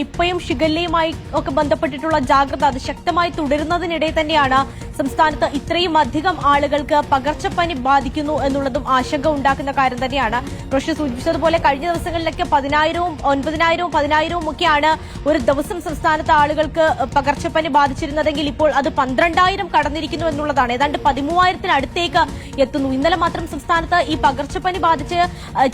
നിപ്പയും ഷിഗല്ലയുമായി ഒക്കെ ബന്ധപ്പെട്ടിട്ടുള്ള ജാഗ്രത അത് ശക്തമായി തുടരുന്നതിനിടെ തന്നെയാണ് സംസ്ഥാനത്ത് ഇത്രയും അധികം ആളുകൾക്ക് പകർച്ചപ്പനി ബാധിക്കുന്നു എന്നുള്ളതും ആശങ്ക ഉണ്ടാക്കുന്ന കാര്യം തന്നെയാണ്. റോഷി സൂചിപ്പിച്ചതുപോലെ കഴിഞ്ഞ ദിവസങ്ങളിലൊക്കെ 10,000-ഉം 9,000-ഉം 10,000-ഉം ഒക്കെയാണ് ഒരു ദിവസം സംസ്ഥാനത്ത് ആളുകൾക്ക് പകർച്ചപ്പനി ബാധിച്ചിരുന്നതെങ്കിൽ ഇപ്പോൾ അത് 12,000 കടന്നിരിക്കുന്നു എന്നുള്ളതാണ്. ഏതാണ്ട് 13,000-അടുത്തേക്ക് എത്തുന്നു. ഇന്നലെ മാത്രം സംസ്ഥാനത്ത് ഈ പകർച്ചപ്പനി ബാധിച്ച്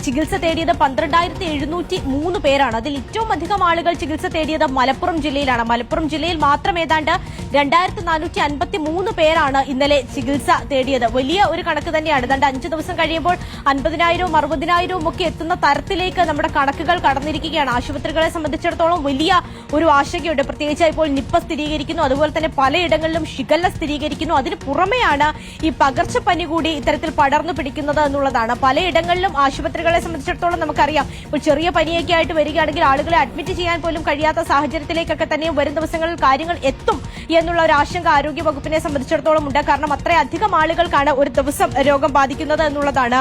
ചികിത്സ തേടിയത് 12,703 പേരാണ്. അതിൽ ഏറ്റവും അധികം ആളുകൾ ചികിത്സ തേടിയത് മലപ്പുറം ജില്ലയിലാണ്. മലപ്പുറം ജില്ലയിൽ മാത്രം ഏതാണ്ട് 2,453 പേരാണ് ഇന്നലെ ചികിത്സ തേടിയത്. വലിയ ഒരു കണക്ക് തന്നെയാണ്. ഏതാണ്ട് 5 ദിവസം കഴിയുമ്പോൾ 50,000-ഉം 60,000-ഉം ഒക്കെ എത്തുന്ന തരത്തിലേക്ക് നമ്മുടെ കണക്കുകൾ കടന്നിരിക്കുകയാണ്. ആശുപത്രികളെ സംബന്ധിച്ചിടത്തോളം വലിയ ഒരു ആശങ്കയുണ്ട്. പ്രത്യേകിച്ച് ഇപ്പോൾ നിപ്പ സ്ഥിരീകരിക്കുന്നു, അതുപോലെ തന്നെ പലയിടങ്ങളിലും ഷിഗല്ല സ്ഥിരീകരിക്കുന്നു. അതിന് പുറമെയാണ് ഈ പകർച്ചപ്പനി കൂടി ഇത്തരത്തിൽ പടർന്നു പിടിക്കുന്നത് എന്നുള്ളതാണ്. പലയിടങ്ങളിലും ആശുപത്രികളെ സംബന്ധിച്ചിടത്തോളം നമുക്കറിയാം, ഇപ്പോൾ ചെറിയ പനിയൊക്കെ ആയിട്ട് വരികയാണെങ്കിൽ ആളുകളെ അഡ്മിറ്റ് ചെയ്യാൻ പോലും കഴിയാത്ത സാഹചര്യത്തിലേക്കൊക്കെ തന്നെ വരും ദിവസങ്ങളിൽ കാര്യങ്ങൾ എത്തും എന്നുള്ള ഒരു ആശങ്ക ആരോഗ്യ വകുപ്പിനെ സംബന്ധിച്ചിടത്തോളം ഉണ്ട്. കാരണം അത്രയധികം ആളുകൾക്കാണ് ഒരു ദിവസം രോഗം ബാധിക്കുന്നത് എന്നുള്ളതാണ്.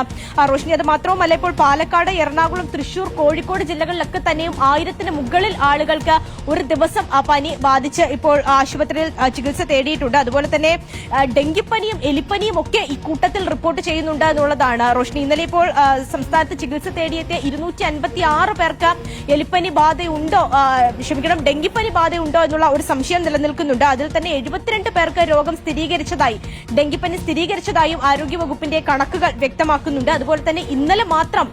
റോഷിനി, അത് മാത്രവുമല്ല, ഇപ്പോൾ പാലക്കാട്, എറണാകുളം, തൃശൂർ, കോഴിക്കോട് ജില്ലകളിലൊക്കെ തന്നെയും 1000-ന് മുകളിൽ ആളുകൾക്ക് ഒരു ദിവസം പനി ബാധിച്ച് ഇപ്പോൾ ആശുപത്രിയിൽ ചികിത്സ തേടിയിട്ടുണ്ട്. അതുപോലെ തന്നെ ഡെങ്കിപ്പനിയും എലിപ്പനിയും ഒക്കെ ഇക്കൂട്ടത്തിൽ റിപ്പോർട്ട് ചെയ്യുന്നുണ്ട് എന്നുള്ളതാണ്. റോഷിനി, ഇന്നലെ ഇപ്പോൾ സംസ്ഥാനത്ത് ചികിത്സ തേടിയെത്തിയ 256 പേർക്ക് എലിപ്പനി ബാധയുണ്ടോ, ഡെങ്കിപ്പനി ബാധയുണ്ടോ എന്നുള്ള ഒരു സംശയം നിലനിൽക്കുന്നുണ്ട്. അതിൽ തന്നെ 72 പേർക്ക് രോഗം സ്ഥിരീകരിച്ചതായി, ഡെങ്കിപ്പനി സ്ഥിരീകരിച്ചതായും ആരോഗ്യവകുപ്പിന്റെ കണക്കുകൾ വ്യക്തമാക്കുന്നുണ്ട്. അതുപോലെ തന്നെ ഇന്നലെ മാത്രം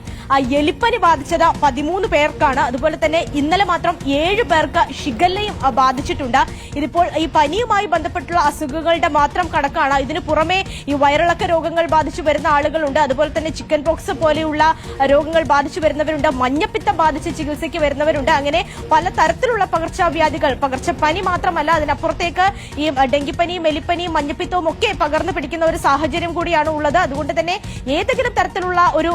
എലിപ്പനി ബാധിച്ചത് 13 പേർക്കാണ്. അതുപോലെ തന്നെ ഇന്നലെ മാത്രം 7 പേർക്ക് ഷിഗല്ലയും ബാധിച്ചിട്ടുണ്ട്. ഇതിപ്പോൾ ഈ പനിയുമായി ബന്ധപ്പെട്ടുള്ള അസുഖങ്ങളുടെ മാത്രം കണക്കാണ്. ഇതിനു പുറമെ ഈ വയറിളക്ക രോഗങ്ങൾ ബാധിച്ചു വരുന്ന ആളുകളുണ്ട്. അതുപോലെ തന്നെ ചിക്കൻ പോക്സ് പോലെയുള്ള രോഗങ്ങൾ ബാധിച്ചു വരുന്നവരുണ്ട്. മഞ്ഞപ്പിത്തം ബാധിച്ച് ചികിത്സയ്ക്ക് വരുന്നവരുണ്ട്. അങ്ങനെ പലതരത്തിലുള്ള പകർച്ചവ്യാധികൾ, പകർച്ചപ്പനി മാത്രമല്ല, അതിനപ്പുറത്തേക്ക് ഈ ഡെങ്കിപ്പനിയും എലിപ്പനിയും മഞ്ഞപ്പിത്തവും ഒക്കെ പകർന്നു പിടിക്കുന്ന ഒരു സാഹചര്യം കൂടിയാണ് ഉള്ളത്. അതുകൊണ്ട് തന്നെ ഏതെങ്കിലും തരത്തിലുള്ള ഒരു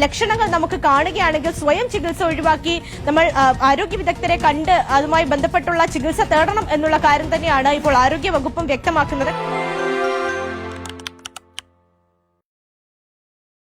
ലക്ഷണങ്ങൾ നമുക്ക് കാണുകയാണെങ്കിൽ സ്വയം ചികിത്സ ഒഴിവാക്കി നമ്മൾ ആരോഗ്യ വിദഗ്ധരെ കണ്ട് അതുമായി ബന്ധപ്പെട്ടുള്ള ചികിത്സ തേടണം എന്നുള്ള കാര്യം തന്നെയാണ് ഇപ്പോൾ ആരോഗ്യ വകുപ്പും വ്യക്തമാക്കുന്നത്.